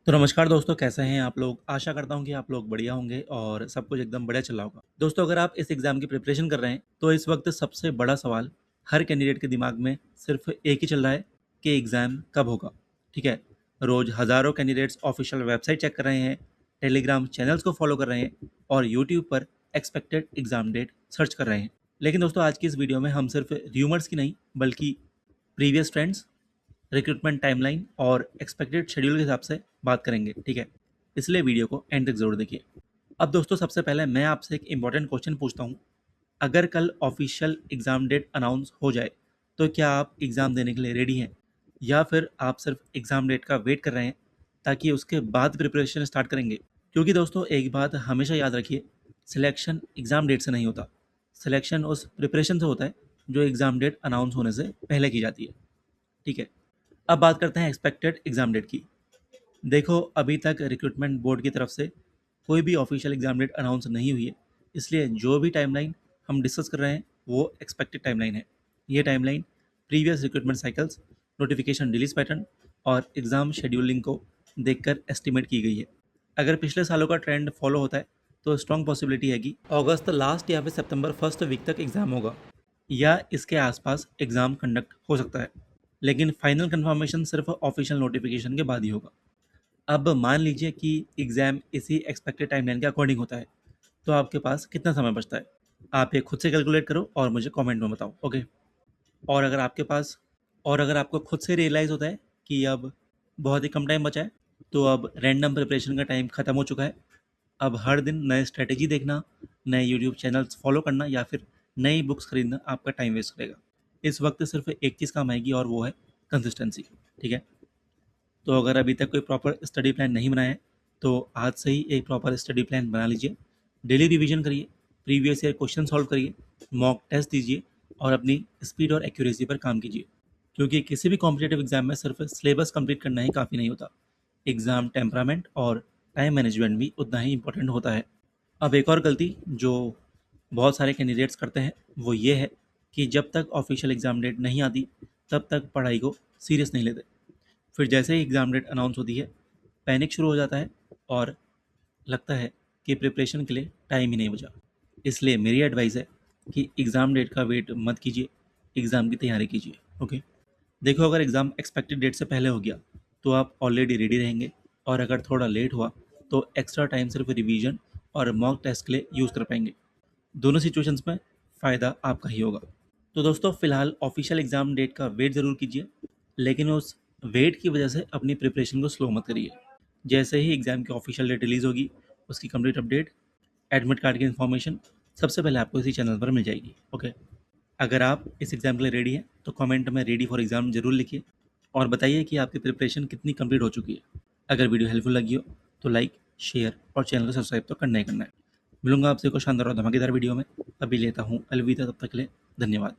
तो नमस्कार दोस्तों, कैसे हैं आप लोग? आशा करता हूँ कि आप लोग बढ़िया होंगे और सब कुछ एकदम बढ़िया चल रहा होगा। दोस्तों, अगर आप इस एग्ज़ाम की प्रिपरेशन कर रहे हैं, तो इस वक्त सबसे बड़ा सवाल हर कैंडिडेट के दिमाग में सिर्फ एक ही चल रहा है कि एग्ज़ाम कब होगा। ठीक है? रोज़ हज़ारों कैंडिडेट्स ऑफिशियल वेबसाइट चेक कर रहे हैं, टेलीग्राम चैनल्स को फॉलो कर रहे हैं और यूट्यूब पर एक्सपेक्टेड एग्ज़ाम डेट सर्च कर रहे हैं। लेकिन दोस्तों, आज की इस वीडियो में हम सिर्फ र्यूमर्स की नहीं, बल्कि प्रीवियस ट्रेंड्स, रिक्रूटमेंट टाइमलाइन और एक्सपेक्टेड शेड्यूल के हिसाब से बात करेंगे। ठीक है, इसलिए वीडियो को एंड तक जरूर देखिए। अब दोस्तों, सबसे पहले मैं आपसे एक इंपॉर्टेंट क्वेश्चन पूछता हूँ। अगर कल ऑफिशियल एग्जाम डेट अनाउंस हो जाए, तो क्या आप एग्ज़ाम देने के लिए रेडी हैं, या फिर आप सिर्फ एग्ज़ाम डेट का वेट कर रहे हैं ताकि उसके बाद प्रिपरेशन स्टार्ट करेंगे? क्योंकि दोस्तों, एक बात हमेशा याद रखिए, सिलेक्शन एग्ज़ाम डेट से नहीं होता। सिलेक्शन उस प्रिपरेशन से होता है जो एग्ज़ाम डेट अनाउंस होने से पहले की जाती है। ठीक है, अब बात करते हैं एक्सपेक्टेड एग्ज़ाम डेट की। देखो, अभी तक रिक्रूटमेंट बोर्ड की तरफ से कोई भी ऑफिशियल एग्ज़ाम डेट अनाउंस नहीं हुई है, इसलिए जो भी टाइमलाइन हम डिस्कस कर रहे हैं वो एक्सपेक्टेड टाइमलाइन है। ये timeline previous recruitment cycles, notification release pattern और एग्ज़ाम शेड्यूलिंग को देखकर एस्टिमेट की गई है। अगर पिछले सालों का ट्रेंड फॉलो होता है, तो स्ट्रॉन्ग पॉसिबिलिटी है कि अगस्त लास्ट या फिर सितंबर फर्स्ट वीक तक एग्ज़ाम होगा, या इसके आसपास एग्ज़ाम कंडक्ट हो सकता है। लेकिन फाइनल कंफर्मेशन सिर्फ ऑफिशियल नोटिफिकेशन के बाद ही होगा। अब मान लीजिए कि एग्ज़ाम इसी एक्सपेक्टेड टाइमलाइन के अकॉर्डिंग होता है, तो आपके पास कितना समय बचता है? आप ये खुद से कैलकुलेट करो और मुझे कमेंट में बताओ, ओके? और अगर आपके पास और अगर आपको खुद से रियलाइज़ होता है कि अब बहुत ही कम टाइम बचा है, तो अब रैंडम प्रिपरेशन का टाइम ख़त्म हो चुका है। अब हर दिन नए स्ट्रैटेजी देखना, नए यूट्यूब चैनल्स फॉलो करना या फिर नई बुक्स खरीदना आपका टाइम वेस्ट करेगा। इस वक्त सिर्फ एक चीज़ काम आएगी और वो है कंसिस्टेंसी। ठीक है? तो अगर अभी तक कोई प्रॉपर स्टडी प्लान नहीं बनाया है, तो आज से ही एक प्रॉपर स्टडी प्लान बना लीजिए। डेली रिवीजन करिए, प्रीवियस ईयर क्वेश्चन सॉल्व करिए, मॉक टेस्ट दीजिए और अपनी स्पीड और एक्यूरेसी पर काम कीजिए। क्योंकि किसी भी कॉम्पिटेटिव एग्जाम में सिर्फ सिलेबस कंप्लीट करना ही काफ़ी नहीं होता। एग्ज़ाम टेम्परामेंट और टाइम मैनेजमेंट भी उतना ही इंपॉर्टेंट होता है। अब एक और गलती जो बहुत सारे कैंडिडेट्स करते हैं, वो ये है कि जब तक ऑफिशियल एग्ज़ाम डेट नहीं आती, तब तक पढ़ाई को सीरियस नहीं लेते। फिर जैसे ही एग्ज़ाम डेट अनाउंस होती है, पैनिक शुरू हो जाता है और लगता है कि प्रिपरेशन के लिए टाइम ही नहीं बचा। इसलिए मेरी एडवाइस है कि एग्ज़ाम डेट का वेट मत कीजिए, एग्ज़ाम की तैयारी कीजिए। ओके? देखो, अगर एग्ज़ाम एक्सपेक्टेड डेट से पहले हो गया, तो आप ऑलरेडी रेडी रहेंगे, और अगर थोड़ा लेट हुआ, तो एक्स्ट्रा टाइम सिर्फ रिवीजन और मॉक टेस्ट के लिए यूज़ कर पाएंगे। दोनों सिचुएशंस में फ़ायदा आपका ही होगा। तो दोस्तों, फ़िलहाल ऑफिशियल एग्ज़ाम डेट का वेट ज़रूर कीजिए, लेकिन उस वेट की वजह से अपनी प्रिपरेशन को स्लो मत करिए। जैसे ही एग्ज़ाम की ऑफिशियल डेट रिलीज़ होगी, उसकी कंप्लीट अपडेट, एडमिट कार्ड की इन्फॉर्मेशन सबसे पहले आपको इसी चैनल पर मिल जाएगी। ओके? अगर आप इस एग्ज़ाम के लिए रेडी हैं, तो कमेंट में रेडी फॉर एग्ज़ाम ज़रूर लिखिए और बताइए कि आपकी प्रिपरेशन कितनी कंप्लीट हो चुकी है। अगर वीडियो हेल्पफुल लगी हो, तो लाइक, शेयर और चैनल को सब्सक्राइब तो करना ही करना है। मिलूंगा आपसे कुछ शानदार और धमाकेदार वीडियो में। अभी लेता हूँ अलविदा, तब तक के लिए धन्यवाद।